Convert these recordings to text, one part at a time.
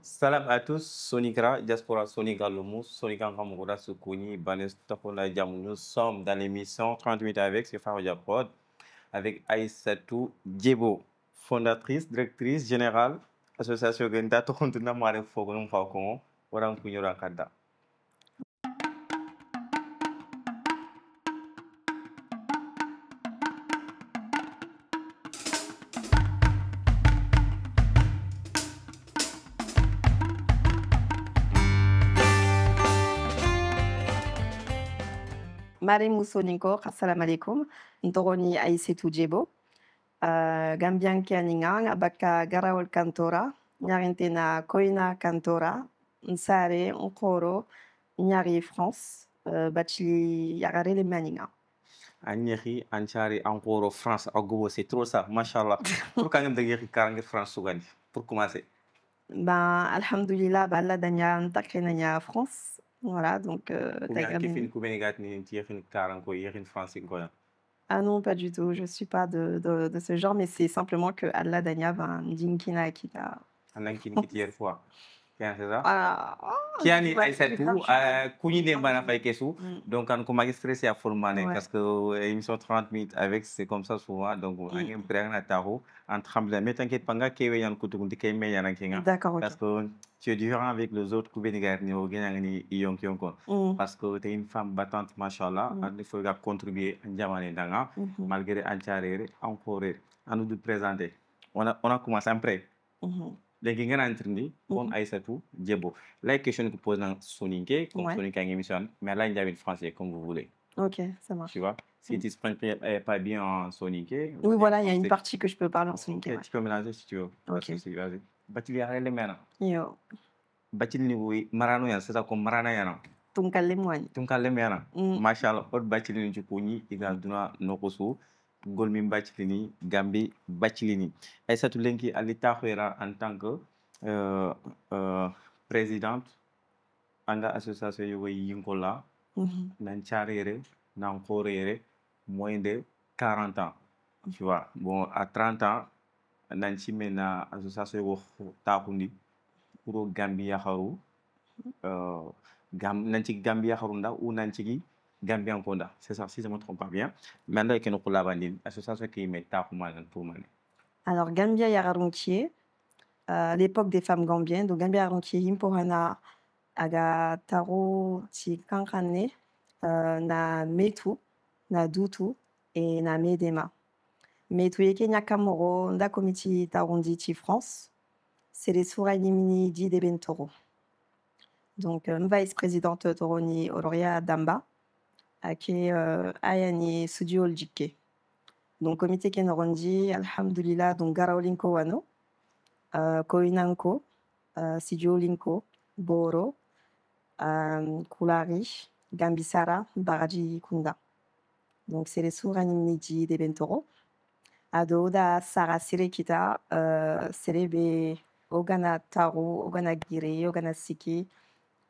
Salam à tous, Sonikra, Diaspora Sonika Lomus, Sonika Kamoura Sukuni, Banes Tafona Diamou. Nous sommes dans l'émission 30 minutes avec, c'est Farouja Prod, avec Aïssatou Djebo, fondatrice, directrice générale, association Genta Tokontuna Mare Fogonum Falcon, Orang Kunyora Kada. Mare Moussoninko, assalamu alaikum. Ntoroni Aïssatou Djebo. Gambian Kianingang, Baka Garawol Kantora, Nyarintena Koina Kantora, Nsare, Nkoro, Nyari France, Bachili Yagare le Maninga. Anyeri, Anchari, Ankoro, France, Agobo, c'est trop ça, machallah. Pourquoi vous avez dit France Sougani? Pour commencer. Ben, Alhamdulillah, Balla Danya, Ntakrenanya France. Voilà, donc. Ah non, pas du tout. Je ne suis pas de ce genre, mais c'est simplement que Allah Danya va Ndinkina Kita. Kiani Aïssatou, Kouni de Bana Faïkessou, donc on commence à stresser à former parce que l'émission 30 minutes avec, c'est comme ça souvent, donc on est prêt à Taro, en tremblant. Mais t'inquiète pas, qu'il y a un coup de D'accord, parce que tu es différent avec les autres parce que tu es une femme battante, machallah, il faut contribuer à Djamane Danga, malgré Ancharere, encore, à nous de présenter. On a commencé après. Les gens qui ont Aïssatou Djebo. La question que pose dans Soninké, comme Soninké en émission, mais là, il y a une français comme vous voulez. Ok, ça marche. Tu vois, si tu ne pas bien en Soninké. Oui, voilà, il y a une partie que je peux parler en Soninké. Tu peux mélanger si tu veux. Ok. Vas-y. Batil yare le mena. Yo. Batil ni oui, marano yan, c'est ça comme marana yana. Tunkale moine. Tunkale mena. Machallah, autre batil ni chuponi, il a donné nokoso. Golmi Bachilini, Gambi Bachilini. Aïssatou Lenki à l'état en tant que présidente de l'association Yogo Yinkola, Nancharere, Nankorere, moins de 40 ans. Tu vois, bon, à 30 ans, Nanchi mena association Yogo Takundi, pour Gambia Haru, Nanchi Gambia Harunda ou Nanchi Gambien Konda, c'est ça, si je ne me trompe pas bien. Maintenant, il y a une association qui met pour Alors, Gambia Yararunkie, l'époque des femmes gambiennes, donc Gambia Yararunkie, Impohana, Aga Taro, Ti Kankane, na Metu, na Dutu, et na Medema. Metu Yeke Nyakamoro, Nda Komiti Tarundi Ti France, c'est les Soura Limini Di de Bentoro. Donc, vice-présidente Toroni Oloria Damba, qui ayani studio Ljike. Donc, comité Kenorondi, Alhamdulillah, donc Garaolinko Wano, Koinanko, studio Linko, Boro, Kulari, Gambisara, Baraji Kunda. Donc, c'est les Souranimidi de Bentoro. Adoda Sara Sirekita, Serebe, Ogana Taro, Ogana Gire, Ogana Siki,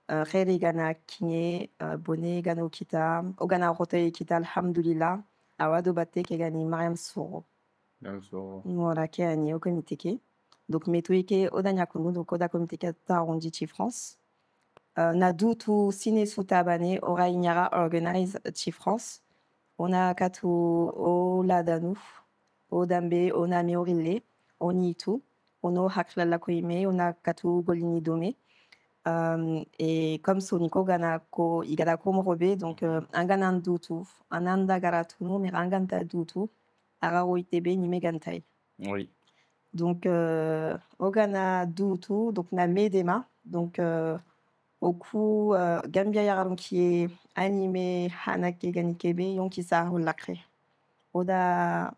Rere Gana Kinye, Bone Gano Kita, Ogana Rote Kita, Alhamdulillah, Awado Bate Kegani, Mariam Soro. Voilà, Kegani, au comité. Donc, Metoike, Odanya Kunu, donc Oda Comité Tarondi France. Nadu tu Sine Soutabane, Ora Inyara Organize France. On a Katu Oladanu, Odambe, Oname Orile, Onitu, Ono Haklala Koime, on a Katu Golini Dome. Et comme Soniko Ganako, Igadako Morobe, donc un ganan doutu, un anda garatuno, mais un ganta doutu, Arao Itebe, Nimegantai. Oui. Donc, Ogana doutu, donc na Medema, donc au coup, Gambia Yaran qui est animé Hanake Ganikebe, Yonkisa Holakre. Oda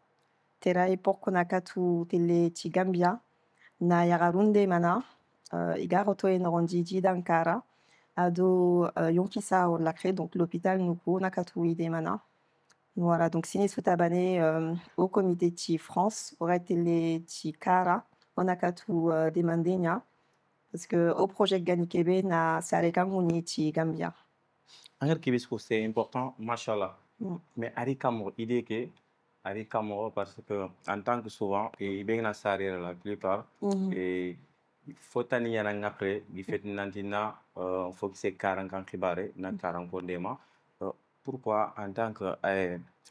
Terai Porkonakatu Tele Tigambia, na Yararunde Mana. Igaroto et Norondiji Dankara, Ado Yonkisa ou Lacré, donc l'hôpital Nuku, Nakatoui des Mana. Voilà, donc Sine Soutabane au comité Ti France, aurait été les Ti Kara, Onakatu des Mandenia, parce que au projet Ganikebe, na Sarekamuni Ti Gambia. Angel Kibisco, c'est important, machallah. Mais Ari Kamoro, idée que Ari Kamoro, parce que en tant que souvent, et bien la la plupart, et fotani yana ngapre gi fet nantina faut que c'est 40 ans khibare na 40 ko ndema pourquoi en tant que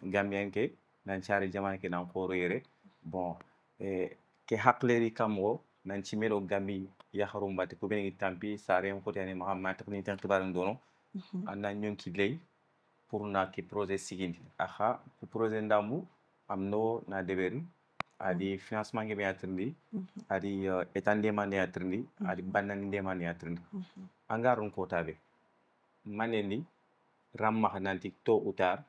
gambien ke nan chari jamane ke nan khoro yere bon ke hakleri kamgo nan chimero gambi ya harum bate ko beni tampi sare ko tane ma mat ni tan khibare ndono anda nyonki lay pour na ki projet sigindi aha ku projet ndambu amno na deberi adi financement ngi beatrindi adi etan demande atrindi adi bannan demande atrindi angarun ko tabe manendi ramma nanti to utar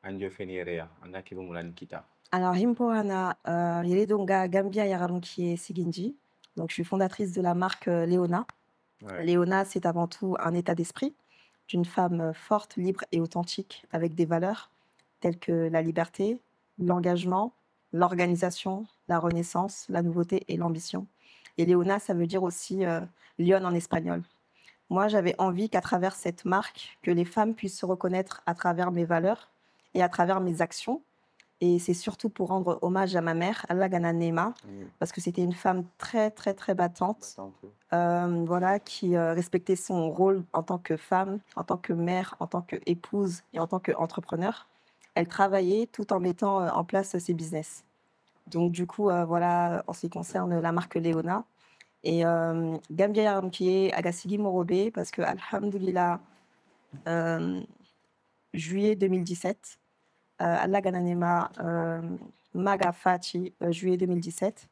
anjo feniere anga kibo mulani kita. Alors, Himpoana, Yeledonga Gambia Yaranki Siginji. Donc, je suis fondatrice de la marque Léona. Ouais. Léona, c'est avant tout un état d'esprit d'une femme forte, libre et authentique, avec des valeurs telles que la liberté, l'engagement, l'organisation, la renaissance, la nouveauté et l'ambition. Et Léona, ça veut dire aussi lionne en espagnol. Moi, j'avais envie qu'à travers cette marque, que les femmes puissent se reconnaître à travers mes valeurs et à travers mes actions. Et c'est surtout pour rendre hommage à ma mère, Allah Gana Nema, parce que c'était une femme très, très, très battante, voilà, qui respectait son rôle en tant que femme, en tant que mère, en tant qu'épouse et en tant qu'entrepreneur. Elle travaillait tout en mettant en place ses business. Donc, du coup, voilà, en ce qui concerne la marque Léona. Et Gambia Yaramkie, Agasigi Morobe, parce que, alhamdoulilah, juillet 2017, Allah Gananema Maga Fati, juillet 2017.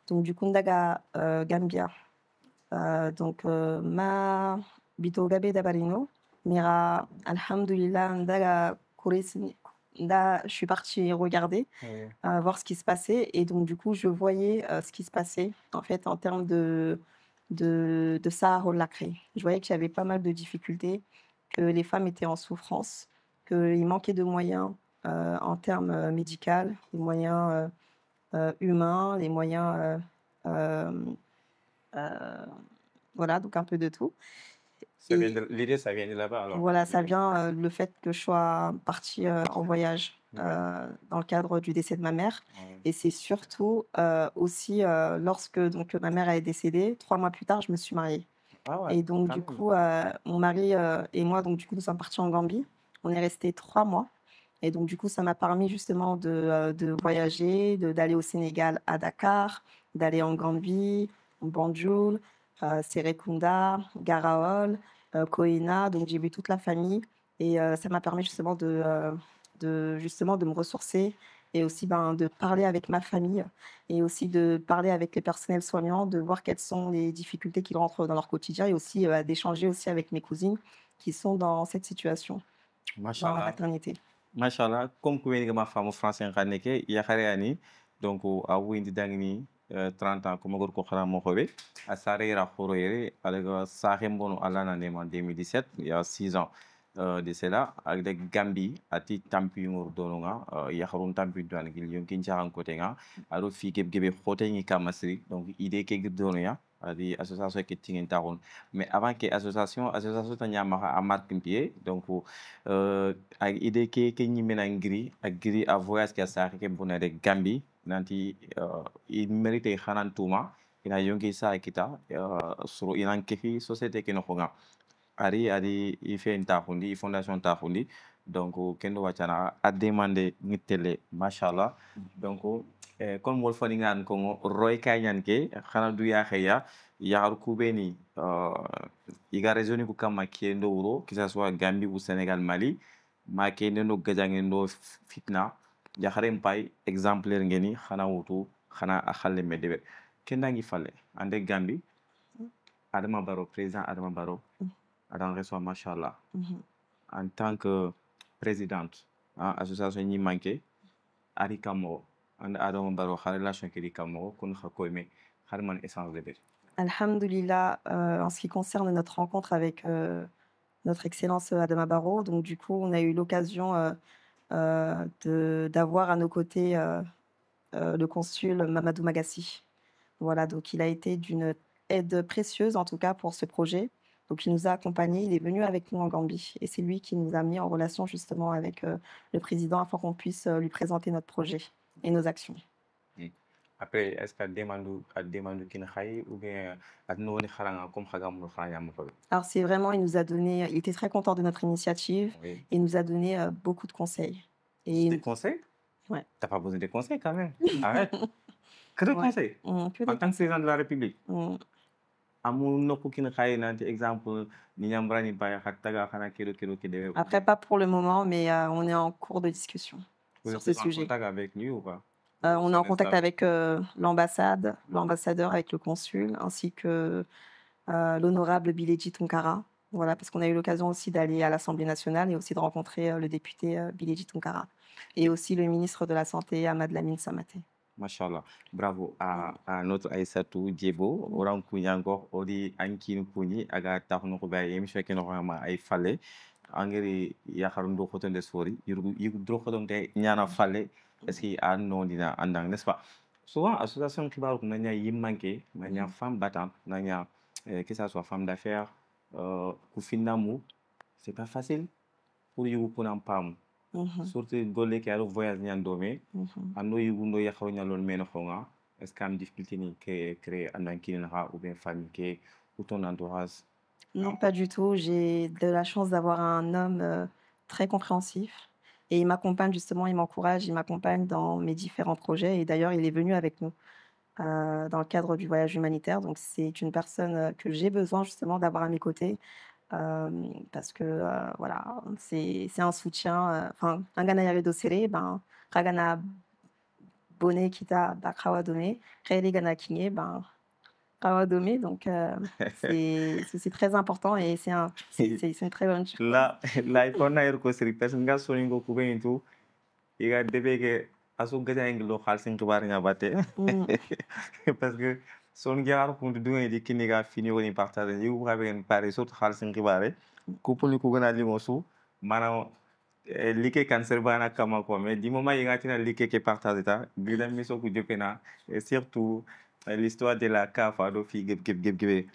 Donc, du Kundaga Gambia. Donc, ma Bito Gabe Dabarino, Mira, alhamdoulilah, Ndaga Kouresini. Là, je suis partie regarder, voir ce qui se passait. Et donc, du coup, je voyais ce qui se passait, en fait, en termes de Sahara Lacré. Je voyais qu'il y avait pas mal de difficultés, que les femmes étaient en souffrance, qu'il manquait de moyens en termes médicaux, les moyens humains, les moyens... voilà, donc un peu de tout. L'idée, ça vient de là-bas alors. Voilà, ça vient le fait que je sois partie en voyage dans le cadre du décès de ma mère. Et c'est surtout aussi lorsque donc, ma mère est décédée, 3 mois plus tard, je me suis mariée. Ah ouais, Et donc, du coup, mon mari et moi, donc, du coup, nous sommes partis en Gambie. On est restés 3 mois. Et donc, du coup, ça m'a permis justement de voyager, d'aller au Sénégal, à Dakar, d'aller en Gambie, en Banjul, Serekunda, Garaol, Koina. Donc, j'ai vu toute la famille. Et ça m'a permis justement justement de me ressourcer et aussi de parler avec ma famille et aussi de parler avec les personnels soignants, de voir quelles sont les difficultés qu'ils rentrent dans leur quotidien et aussi d'échanger aussi avec mes cousines qui sont dans cette situation, dans la maternité. Machallah, comme vous avez ma femme française en Kaneke, il y a rien donc à Windy Dangni 30 ans comme ko xara mo xobe a sare ra xoro yere avec sahem bono ala na en 2017 il y a 6 ans de cela avec des Gambie ati tampi ngor dononga ya xarun tampi don gil yon kin jahan côté nga aro fi geb gebe xote ni kamasri donc idée ke donoya adi association ke tingen taron mais avant que association ta nyama a marque pied donc ak idée ke ni menangri ak gri a voyage ke sa ke bonere Gambie nanti il mérite khanantuma ina yonki sa kita suru inan kefi société ke no khonga ari i fait tahundi fondation tahundi donc kendo wachana a demandé ngitele machallah donc comme wol fani ngan ko roy kanyan ke khana du ya khaya ya kubeni iga raisonner ko kama kendo wuro que ça soit Gambie ou Sénégal Mali ma kendo no gajangendo fitna ya kharem pay exemplaire ngeni khana wutu khana a khalle medebe kendangi falle ande Gambie Adama Barrow président Adama Barrow Adam reçoit machallah en tant que présidente association ni manqué ari kamo and Adama Barrow relation ki kamo kun khakoyme harman essence de Alhamdulillah, en ce qui concerne notre rencontre avec notre excellence Adama Barrow, donc du coup on a eu l'occasion d'avoir à nos côtés le consul Mamadou Magassi. Voilà, donc il a été d'une aide précieuse en tout cas pour ce projet. Donc il nous a accompagnés, il est venu avec nous en Gambie et c'est lui qui nous a mis en relation justement avec le président afin qu'on puisse lui présenter notre projet et nos actions. après est-ce que demande kin khay ou bien at noni kharanga comme khagamul khanya mo fa. Alors c'est vraiment il était très content de notre initiative Oui. et il nous a donné, beaucoup de conseils Des et conseils? ouais. T'as pas besoin de conseils quand même. Arrête. Que de Ouais. conseils? Que En des tant que conseils. président de la République. Mmh. Amul nokku kin khay nanti exemple ni nyambrani baya khattaga khana kero kede ou Après bien pas pour le moment, mais on est en cours de discussion vous sur êtes ce en sujet. contact avec lui ou pas? On est en Son contact staff. avec, l'ambassade, l'ambassadeur, avec le consul, ainsi que, l'honorable Bilédji Tounkara. Voilà, parce qu'on a eu l'occasion aussi d'aller à l'Assemblée nationale et aussi de rencontrer, le député, Bilédji Tounkara et aussi le ministre de la Santé, Ahmad Lamine Samaté. Machallah. Bravo Mmh. à notre Aïssatou Djebo. Mmh. Orang kunya encore odi ankin kuni aga taxno ko bay émission ke no ma ay falé. Angeri ya xarundo khoton de sori. Yiru dro khoton de nyana falé. Est-ce que a non dina andang n'est-ce pas? Souvent association kibaru ko nanya yimmanke, nanya femme battante, nanya que ça soit femme d'affaires, ku finamu, c'est pas facile pour you pour en pam. Mmh. Surtout golle ke aro voyage nyan domé. Mmh. Ando yugundo yakhaw nyalon meno khonga est-ce que am difficulté ni que créer andan kinina ou bien famille ke ou ton entourage. Non, pas du tout. J'ai de la chance d'avoir un homme, très compréhensif et il m'accompagne justement, il m'encourage, il m'accompagne dans mes différents projets et d'ailleurs il est venu avec nous, dans le cadre du voyage humanitaire. Donc c'est une personne, que j'ai besoin justement d'avoir à mes côtés, parce que, voilà, c'est un soutien, enfin, angana yaredo sere, ben, ragana bone kita ba kawa dome, rele gana kinye, ben, kawa dome. Donc c'est très important et c'est une très bonne chose. La ikona yer ko siri person ga so ngo ku ben tu iga debe ke aso gaja nglo khalsin kibar nga batte Mmh. parce que son gar ko du ngi kini ga fini woni partager yu ko ben pare surtout khalsin kibare ku poli ku gana li ngosu manam like cancer bana kama ko mais du moment il y a une like qui partage ta gida miso ku jopena et surtout l'histoire de la kafa do fi geb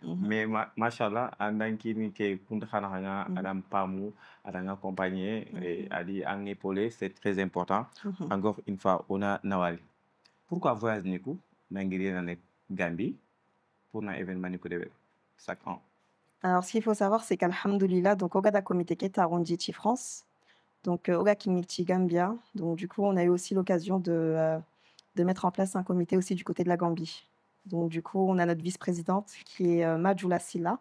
mais machallah andan kini ke kunta khana khana adam pamu adam accompagner et ali en épaulé c'est très important Mmh. encore une fois on a nawali pourquoi voyage niku nangiri na Gambie pour un événement niku de chaque an. Alors ce qu'il faut savoir, c'est qu'alhamdoulilah, donc Ogada Comité Keta Aronditi France, donc Oga Kimilti Gambia. Donc du coup, on a eu aussi l'occasion de mettre en place un comité aussi du côté de la Gambie. Donc du coup, on a notre vice-présidente qui est Majoula Silla.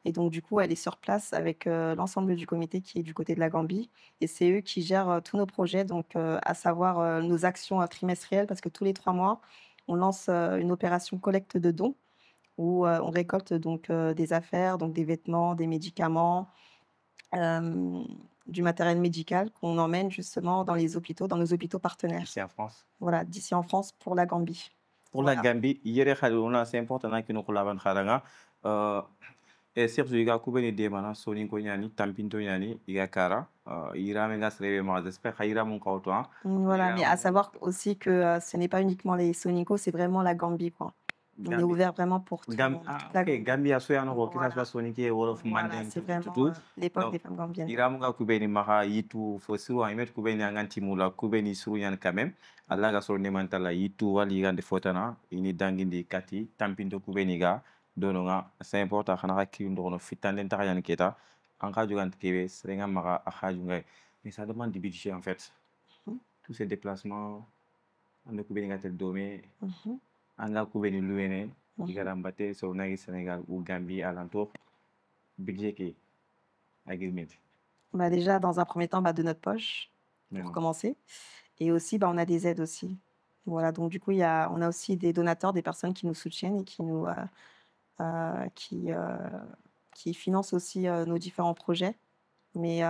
Et donc du coup, elle est sur place avec l'ensemble du comité qui est du côté de la Gambie. Et c'est eux qui gèrent tous nos projets, donc à savoir nos actions trimestrielles, parce que tous les 3 mois, on lance une opération collecte de dons où on récolte donc des affaires, donc des vêtements, des médicaments, du matériel médical qu'on emmène justement dans les hôpitaux, dans nos hôpitaux partenaires. Ici en France. Voilà, d'ici en France pour la Gambie. Pour la Gambie, yere khaduna c'est important na kino kulaban khadanga et surtout iga kubeni de mana soni ko nyani tampinto nyani iga kara ira menga srebe ma j'espère khaira mon kauto. Voilà, mais à savoir aussi que ce n'est pas uniquement les Sonico, c'est vraiment la Gambie, quoi. On est ouvert vraiment pour toute la OK, Gambia so yana ko kisa so soni ke wolof Voilà, manden c'est vraiment tout. l'époque des femmes gambiennes. Ira munga kubeni maha yitu fo siru imet kubeni anganti mula kubeni suru yan quand même. Allah ga so ne mantala yitu wali gande fotana ini dangindi kati tampinto kubeni ga dononga c'est important xana ka ki ndono fitanden tax yan keta en ka jogante kebe serenga maga a xaju ngay mais ça demande du budget en fait. Tous ces déplacements on a kubeni ngatel domé anga kubeni luwene igara mbate so nagi Sénégal ou Gambie alentour budget qui agreement. Bah déjà, dans un premier temps, bah, de notre poche, pour commencer. Et aussi, bah, on a des aides aussi. Voilà, donc du coup, on a aussi des donateurs, des personnes qui nous soutiennent et qui financent aussi nos différents projets. Mais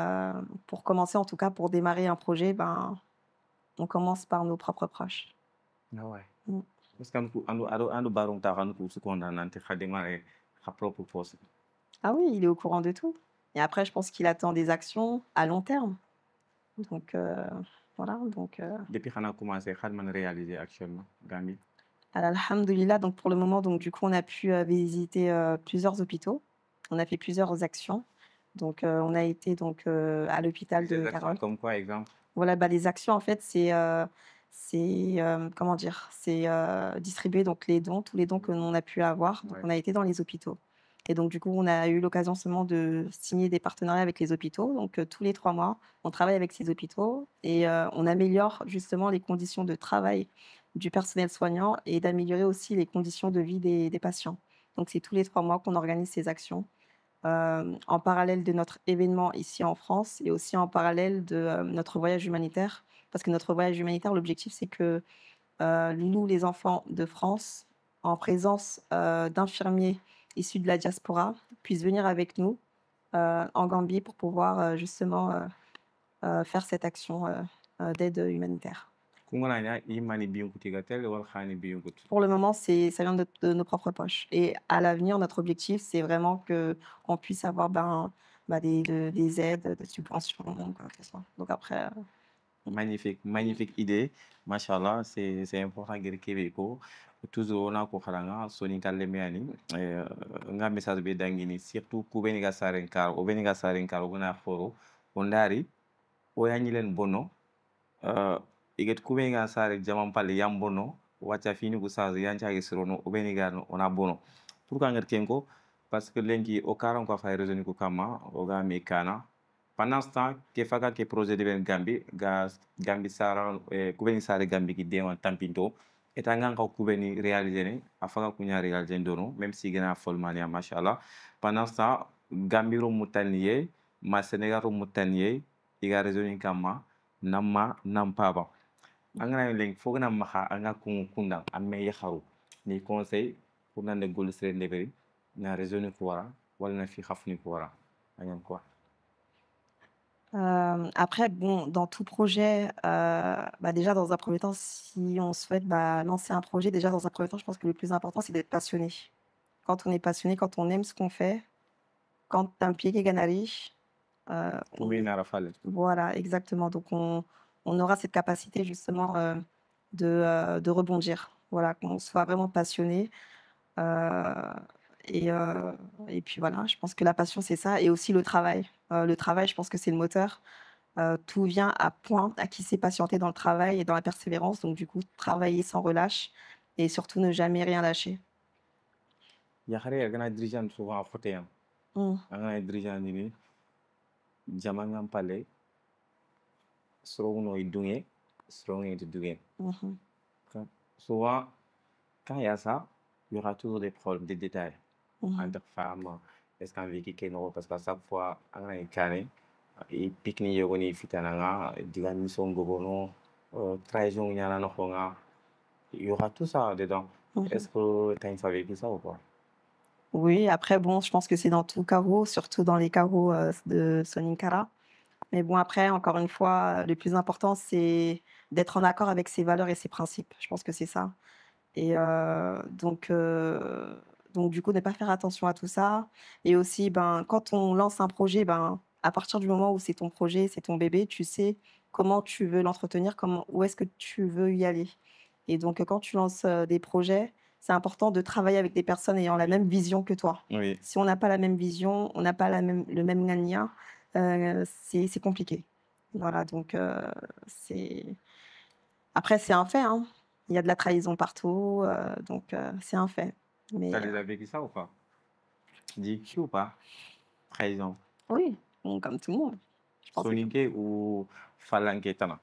pour commencer, en tout cas, pour démarrer un projet, ben, on commence par nos propres proches. Ah ouais. Parce que ando barong ta kan ku ko nanante khademare kha propre poste. Ah oui, il est au courant de tout. Et après, je pense qu'il attend des actions à long terme. Donc voilà, donc Depuis qu'on a commencé, qu'on a réalisé actuellement, Gambie. alhamdoulilah, donc pour le moment, donc du coup, on a pu visiter plusieurs hôpitaux. On a fait plusieurs actions. Donc on a été donc à l'hôpital de Des actions Carole. comme quoi, exemple? Voilà, bah, les actions, en fait, c'est, comment dire? C'est, distribuer donc les dons, tous les dons que l'on a pu avoir. Donc Ouais. on a été dans les hôpitaux et donc du coup, on a eu l'occasion seulement de signer des partenariats avec les hôpitaux. Donc tous les 3 mois, on travaille avec ces hôpitaux et on améliore justement les conditions de travail du personnel soignant et d'améliorer aussi les conditions de vie des patients. Donc c'est tous les 3 mois qu'on organise ces actions, en parallèle de notre événement ici en France et aussi en parallèle de, notre voyage humanitaire. Parce que notre voyage humanitaire, l'objectif, c'est que, nous, les enfants de France, en présence, d'infirmiers issus de la diaspora, puissent venir avec nous, en Gambie pour pouvoir, justement, faire cette action, d'aide humanitaire. Kungalanya imani biyunkuti wal khani biyunkut. Pour le moment, ça vient de nos propres poches et à l'avenir, notre objectif, c'est vraiment qu'on puisse avoir, des aides, des subventions, quoi que ce soit. Donc après, Magnifique, magnifique idée. Machallah, c'est important gari kebe ko. Toujours on a ko kharanga soni kalle meani. Nga message be dangini surtout ku beni ga saren kar o beni ga saren kar o gona foro. Ondari o yanyilen bono. Iget ku beni ga sare jaman pali yam bono. Wacha fini ku sa yancha gisrono o beni ga no ona bono. Pourquoi ngar kenko? Parce que lenki o karan ko fay raisonner ko kama o ga me kana. Pendant ce temps, ke faga ke projet de ben Gambi, Gambi Sara, kubeni sare Gambi ki dewan tampinto, eta ngan ka kubeni réaliser ne, a faga kunya réaliser dono, même si gena folmania, machallah. Pendant ce temps, Gambi ro mutaniye, ma Sénégal ro mutaniye, iga raisonner kama, namma, nampaba. Angana leng foga na maha, anga kundang, amme yakharu. Ni conseil, pour nan de gold sere leberi, na raisonner kuwara, wala na fi khafni kuwara. Ayan quoi. après bon, dans tout projet, déjà dans un premier temps, si on souhaite, lancer un projet, déjà dans un premier temps, je pense que le plus important, c'est d'être passionné. Quand on est passionné, quand on aime ce qu'on fait, quand tampieke ganari, Kube na rafale. voilà, exactement. Donc on aura cette capacité justement, de rebondir. Voilà, qu'on soit vraiment passionné, heu et heu et puis voilà, je pense que la passion, c'est ça et aussi le travail. Le travail, je pense que c'est le moteur. Tout vient à point à qui sait patienter dans le travail et dans la persévérance. Donc du coup, travailler sans relâche et surtout ne jamais rien lâcher. Yakhare agana dirigeant souvent foteyan. Mmh. Agana dirigeant nini jamangam pale sorono idunge sorono idunge. Mmh mh. Souvent quand il y a ça, il y aura toujours des problèmes, des détails Mmh. entre femmes. Est-ce qu'un vécu qu'il parce qu'à chaque fois agana ikane et pikni yogoni fitananga digani son gogono trahison nyana no honga. Il y aura tout ça dedans. Mmh. Est-ce que tu as une fois vécu ça ou pas? Oui, après bon, je pense que c'est dans tout carreau, surtout dans les carreaux, de Soninkara. Mais bon, après, encore une fois, le plus important, c'est d'être en accord avec ses valeurs et ses principes. Je pense que c'est ça et donc du coup, ne pas faire attention à tout ça et aussi, quand on lance un projet, à partir du moment où c'est ton projet, c'est ton bébé, tu sais comment tu veux l'entretenir, comment où est-ce que tu veux y aller et donc quand tu lances, des projets, c'est important de travailler avec des personnes ayant la même vision que toi. Oui. Si on n'a pas la même vision, on n'a pas le même gna c'est compliqué. Voilà, donc c'est après c'est un fait, hein. Il y a de la trahison partout, donc c'est un fait. Tu as Mais déjà vécu ça ou pas? Dis ou pas? Trahison. oui, bon, comme tout le monde, je pense que Soninké ou Falanké Tana.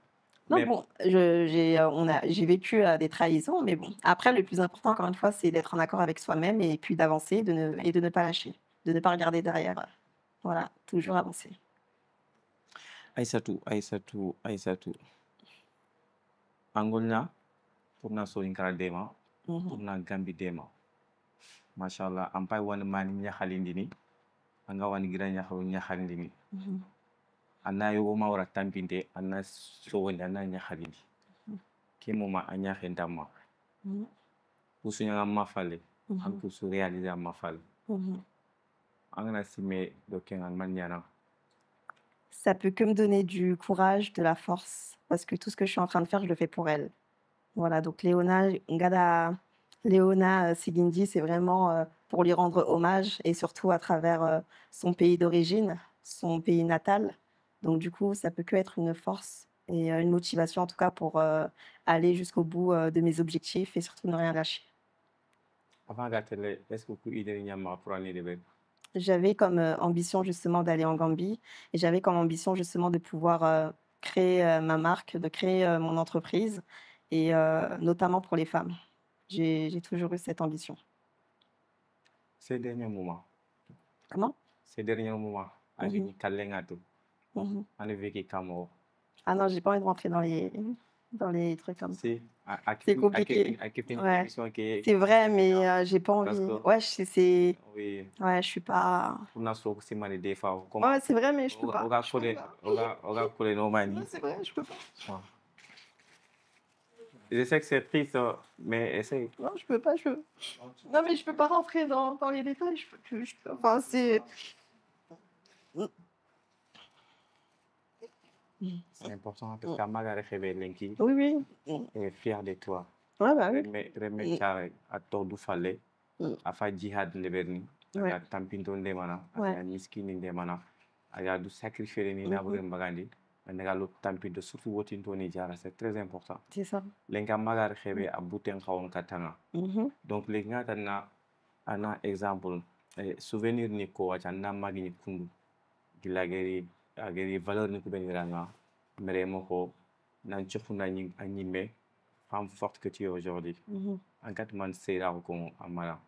non, Mais bon, j'ai vécu, des trahisons, mais bon, après le plus important encore une fois, c'est d'être en accord avec soi-même et puis d'avancer, de ne pas lâcher, de ne pas regarder derrière, voilà, toujours avancer. Aïssatou, Aïssatou, Aïssatou. Angolna, pour na Soninkara Dema, Mmh pour mh. na Gambi Dema. Machallah, ampai wan mani nyahalindini, anga wan gira nyahalu nyahalindini. Mmh. Anna yogo mawra tampinte, anna sowoni, anna nyahalindi. Mmh. Kemoma anya hendama. Mmh. Pusu nyanga mafale, an Mmh. pusu réaliser mafale. Mmh. Angana sime dokengan maniana. Ça peut que me donner du courage, de la force, parce que tout ce que je suis en train de faire, je le fais pour elle. Voilà, donc Léona Seguindji, c'est vraiment, pour lui rendre hommage et surtout à travers, son pays d'origine, son pays natal. Donc du coup, ça peut que être une force et une motivation en tout cas pour aller jusqu'au bout de mes objectifs et surtout ne rien lâcher. Avant gatelle, est-ce que ku idée nyama pour aller de J'avais comme ambition justement d'aller en Gambie et j'avais comme ambition justement de pouvoir créer ma marque, de créer mon entreprise et notamment pour les femmes. J'ai toujours eu cette ambition. ces derniers moments? Comment? Ces derniers moments, Mhm, agni kalengatu, mhm. ane veki kamo. Ah non, j'ai pas envie de rentrer dans les trucs comme ça. Si, C'est compliqué. à qui une Ouais, émission qui est c'est vrai, mais j'ai pas parce envie. que, Ouais, oui, ouais, je suis pas. pour nous, c'est mal des fois, comme, Ouais, c'est vrai, mais je peux pas. oga Je peux kole, pas. oga kole no Ouais, mani. c'est vrai, je peux pas. Ouais. Je sais que c'est triste, mais essaye. Non, je peux pas. Non, mais je peux pas rentrer dans les détails. Enfin, c'est. C'est important parce que Magare Lenki Oui, oui. est fier de toi. Ouais, bah oui. Reme Chare a tordu fale, Mm. a fait jihad leberni, Ouais. a tampinto ndemana, Ouais. a miskini ndemana, a du sacrifier ni na Mhm. bagandi, a negalo tampinto surtout wotinto ni jara, c'est très important. C'est ça. Lenka Magare a boutin kaon katanga. Mhm. Donc les gars ana exemple souvenir ni ko wacha na magini kundu gilageri ageri valeur ni ko beniranga mere moko nan chofuna ni animé femme forte que tu es aujourd'hui Mhm. en quatre man sera ko amara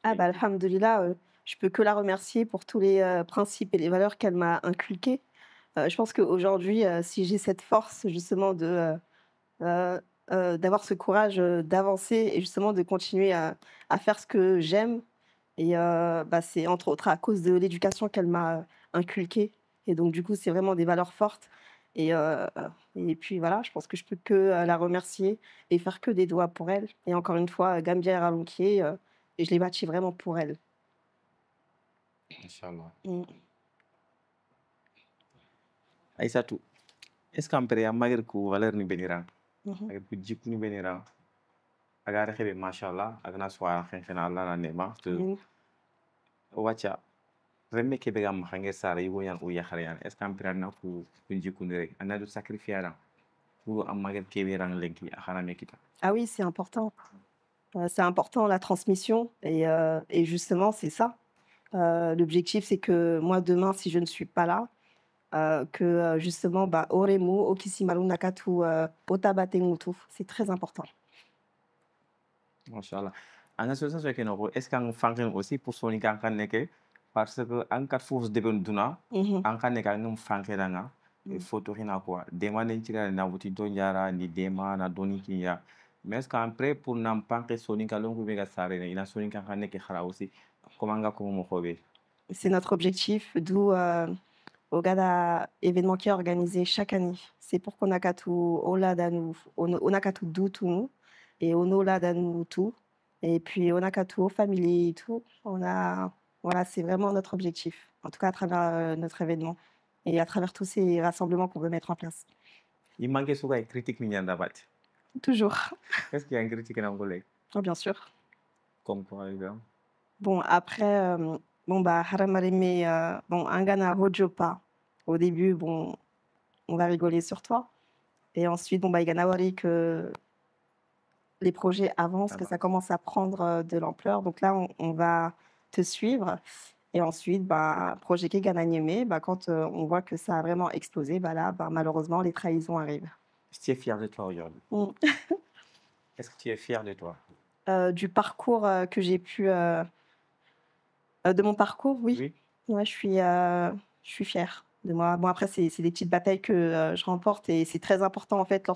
Ah, bah, alhamdoulilah, je peux que la remercier pour tous les principes et les valeurs qu'elle m'a inculqués. Je pense qu'aujourd'hui, si j'ai cette force justement euh, d'avoir ce courage d'avancer et justement de continuer à faire ce que j'aime, et bah, c'est entre autres à cause de l'éducation qu'elle m'a inculquée. Et donc, du coup, c'est vraiment des valeurs fortes. Et, euh, et puis voilà, je pense que je peux que la remercier et faire que des doigts pour elle. Et encore une fois, Gambia et Ralonquier, et je l'ai bâti vraiment pour elle. inchallah Mm. Aïssatou est-ce qu'ampere ya magir ko valeur ni benirang Mhm. agir ko jiku ni benirang agara khebe machallah agana soa khenkhena Allah na nema to Mm. wacha remme ke be gam khange sara yugo yan u yakhar yan est ce qu'ampere na ko jiku ni rek ana du sacrifier pour am magir ke be rang lenki akhana mekita. Ah oui, c'est important. C'est important la transmission. Et justement, c'est ça. L'objectif, c'est que moi, demain, si je ne suis pas là, que justement, bah, Oremu, Okisimaru Nakatu, Otabate Mutu. C'est très important. Machallah. Anga so sa ke no est ce qu'ang fangen aussi pour soni kan kan neke parce que an kat fofs de ben duna Mhm. an kan neka ngam fangen nga photo hina quoi demande ntira na wuti to njara ni dema na doni kinya mais est ce qu'en prêt pour nam panke soni ka longu be ga sare ina soni kan kan neke khara aussi comment nga ko mo khobe C'est notre objectif, d'où Ogada événement qui est organisé chaque année. C'est pour Konakatu Oladanu, Onakatu Dutu et Onoladanu tout. Et puis Onakatu Family et tout. Voilà, c'est vraiment notre objectif. En tout cas, à travers notre événement et à travers tous ces rassemblements qu'on veut mettre en place. il manque souvent une critique ni nyanda bat Toujours. est ce qu'il y a une critique na ngolé Oh, bien sûr. comme par exemple Bon, après, bon, bah, Haramareme, bon, Angana Hojopa. Au début, bon, on va rigoler sur toi. Et ensuite, bon, bah, Iganawari, que les projets avancent, que ça commence à prendre de l'ampleur. Donc là, on va te suivre. Et ensuite, bah, projet Kegananyeme, bah, quand on voit que ça a vraiment explosé, bah là, bah, malheureusement, les trahisons arrivent. est-ce que tu es fier de toi aujourd'hui Mm. est ce que tu es fier de toi Du parcours que j'ai pu. De mon parcours, oui. oui Ouais, je suis fière de moi. Bon, après, c'est des petites batailles que je remporte et c'est très important en fait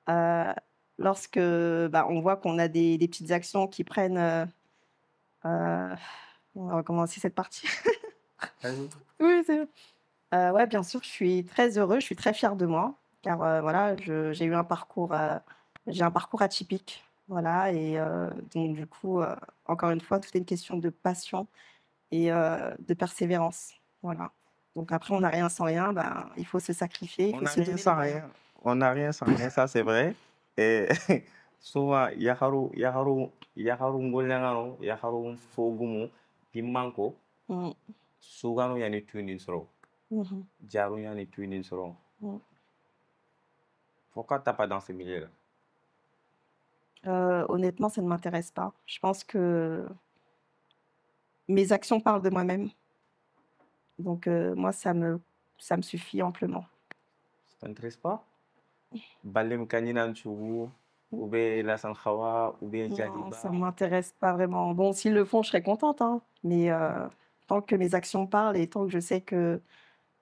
euh, lorsque bah, on voit qu'on a des petites actions qui prennent. Euh, on va recommencer cette partie. vas-y Oui, c'est bon. Ouais, bien sûr, je suis très heureuse, je suis très fière de moi, car voilà, j'ai eu j'ai un parcours atypique, voilà, et donc du coup, encore une fois, tout est une question de passion et de persévérance, voilà. Donc après, on n'a rien sans rien, ben, il faut se sacrifier, il on faut n'a se rien donner les sans moyens. rien. On n'a rien sans rien, ça c'est vrai. Et souvent, yaharu ngolengano, yaharu fogumu, pimanko, Mm, sugano yani tuinin soro, mhm. jaru yani tuinin soro. Mm. Pourquoi t'as pas dans ce milieu-là? Honnêtement, ça ne m'intéresse pas. Je pense que mes actions parlent de moi-même. Donc, moi, ça me suffit amplement. Ça t'intéresse pas? Balem Kanyinan Chougou, ou bien Lassane Khawa, ou bien Non, ça Jaliba. ne m'intéresse pas vraiment. Bon, s'ils le font, je serais contente, hein, mais tant que mes actions parlent et tant que je sais que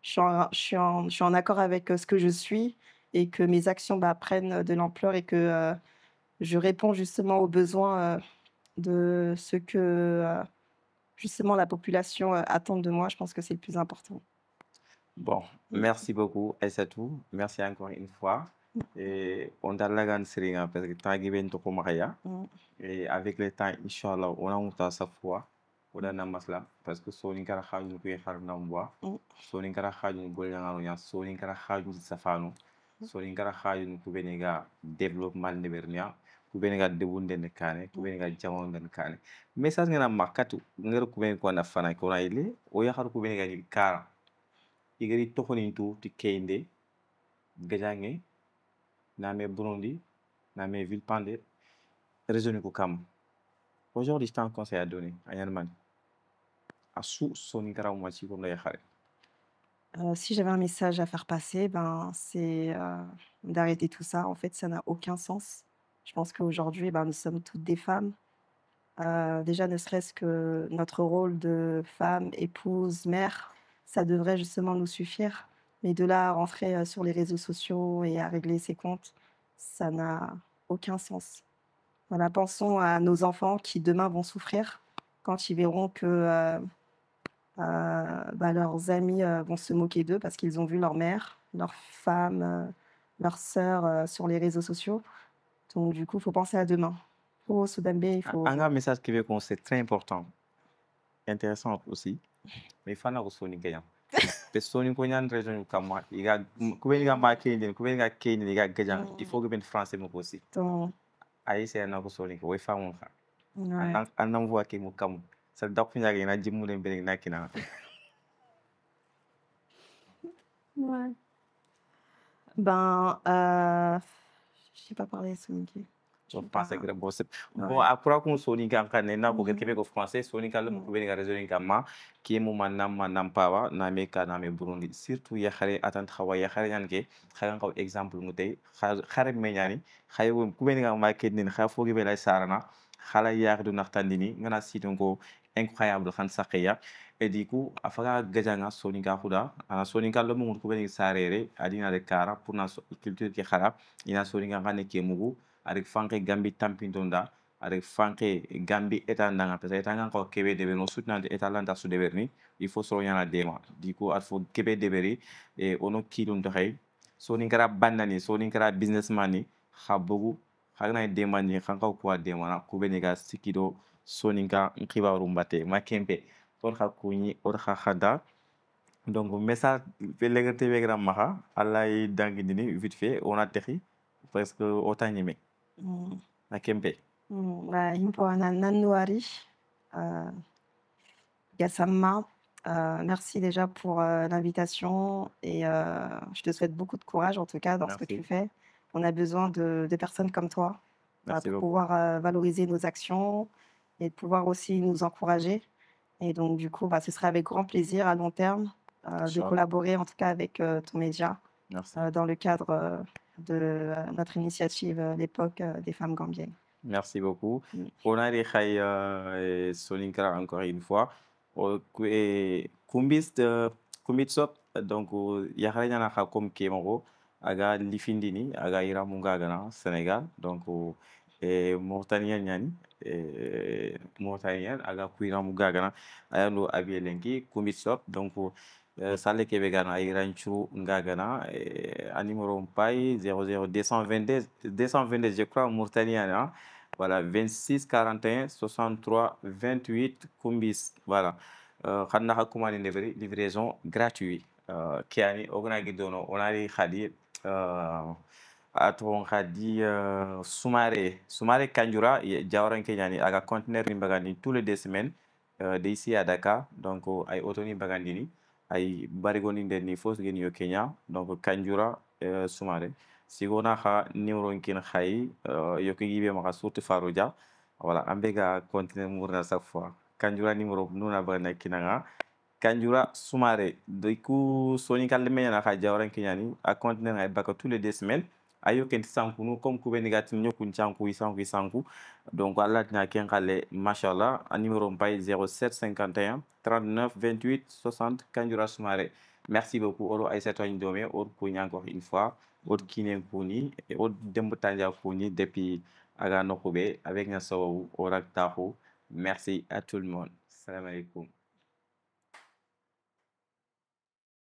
je suis en accord avec, ce que je suis et que mes actions, bah, prennent de l'ampleur et que, je réponds justement aux besoins, de ce que, justement la population, attend de moi, je pense que c'est le plus important. Bon, Mmh. merci beaucoup, Aïssatou. Merci encore une fois. Et on a la grande série, hein, parce que t'as gagné ton combat. Mmh. Et avec le temps, Inch'Allah, on a monté sa foi. On a un masla. Parce que si on a un nous pouvons faire un bois. Mmh. Si on a un nous pouvons si on a un safano. Si on a un nous pouvons développement de bernia. Pouvons débounder de cane. Pouvons jamon de cane. Mais ça, c'est un marquatu. Nous pouvons qu'on a fait qu'on a ilé. Ou y a un pouvons gagner car. Igari tokonintu ti kende. Gajange. Name Burundi. Name Vilpande. Résolu Koukam. Aujourd'hui, je un conseil à donner à Yanman. À sous son Moitié comme la Si j'avais un message à faire passer, ben, c'est, d'arrêter tout ça. En fait, ça n'a aucun sens. Je pense qu'aujourd'hui, ben, nous sommes toutes des femmes. Déjà, ne serait-ce que notre rôle de femme, épouse, mère, ça devrait justement nous suffire. Mais de là à rentrer, sur les réseaux sociaux et à régler ses comptes, ça n'a aucun sens. Voilà, pensons à nos enfants qui demain vont souffrir quand ils verront que, bah, leurs amis, vont se moquer d'eux parce qu'ils ont vu leur mère, leur femme, leur sœur, sur les réseaux sociaux. Donc du coup, il faut penser à demain. Faut se damber, il faut Un message qui veut qu'on c'est très important, intéressant aussi, mais il faut que ce soit gagnant. Parce que si on a une raison comme moi, il y a combien de marqués, combien de Kenyan, il y a gagnant, il faut que ben français me aussi. donc Aïe, c'est un autre sonique, oui, femme, ouais. un envoi qui me comme ça, donc il y a un dimu de ben nakina. Ouais. Ben, je sais pas parler Soninké. Je Je sais pense pas. que bon, bon, Ouais. après qu'on soit en Canada, pour Mhm. quelqu'un français, Sonika le Mm. pouvez raisonner comme moi, qui est mon manam pawa, na meka na me Burundi. Surtout ya xare atan xawa ya xare ñan ke xagan ko exemple mu tay xare me ñani xay wo ku ben nga ma ke nin xa fogi be lay sarana xala ya du naxtandini ngana siton ko incroyable xan saqiya et du coup afaga gajanga Sonika khuda ana Sonika le mu ku ben sarere adina de kara pour na culture ki xara ina Sonika ngane ke mugu avec fanke gambi tampindonda avec fanke gambi eta ndanga pesa eta ngan ko kebe de no soutenante eta lanta su de berni il faut so yana dema diko at fo kebe de beri e ono kilun to hay so ni kara bandani so ni kara businessman ni habugu hagna dema ni kanka ko dema na kube ni ga sikido so ni ka nkibaru mbate makempe for ha kunyi or ha khada donc message pelega tv gram maha allah dangi dini vite fait on a texi parce que autant ñeme Mm. Nakembe. Bah, himpo Nanuari, Gassama. Merci déjà pour l'invitation et je te souhaite beaucoup de courage en tout cas dans ce que tu Merci. fais. On a besoin de personnes comme toi Merci pour beaucoup. pouvoir valoriser nos actions et de pouvoir aussi nous encourager. Et donc du coup, bah, ce serait avec grand plaisir à long terme de Inch'Allah. collaborer en tout cas avec ton média Merci. dans le cadre de notre initiative l'époque des femmes gambiennes. Merci beaucoup. Mm. On a des Soninkara encore une fois. Kumbis de Kumbitsop, donc Yaharana Hakom Kemoro, Aga Lifindini, Aga Iramunga Gana, Sénégal, donc Mauritanien Nyani, Mauritanien, Aga Kuiramuga Gana, Ayano Abielenki, Kumbitsop, donc Sale Kebegana, Iranchu Ngagana, un numéro Pai 00222, 222, je crois, Mauritanien, hein? Voilà, 26 41 63 28 Kumbis. Voilà. Xanna xa commande livraison gratuit. Kiani ogna gidono onari khadi aton khadi Soumare Kanjura jawran kenyani aga conteneur ni bagandi tous les 2 semaines d'ici à Dakar donc ay auto ni bagandini ay barigoni ndenni fos geni yo Kenya donc Kanjura Sumare sigona kha numéro kin khay yo ko yibe maka surtout Faroudia voilà ambe ga continuer mourna chaque fois Kanjura numéro nuna bana kinanga Kanjura Sumare do ku soni kal mena kha jawran kinyani a continuer ay baka tous les 2 semaines ayo ken sanku no comme ku be negatif nyokun chanku sanku donc Allah tina ken kale machallah a numéro mpay 07 51 39 28 60 Kanjura Sumare merci beaucoup oro Aïssatou Ndome or kuni encore une fois or kinen kuni et or demb tanja kuni depuis aga nokobe avec na sawu orak tahu merci à tout le monde salam alaikum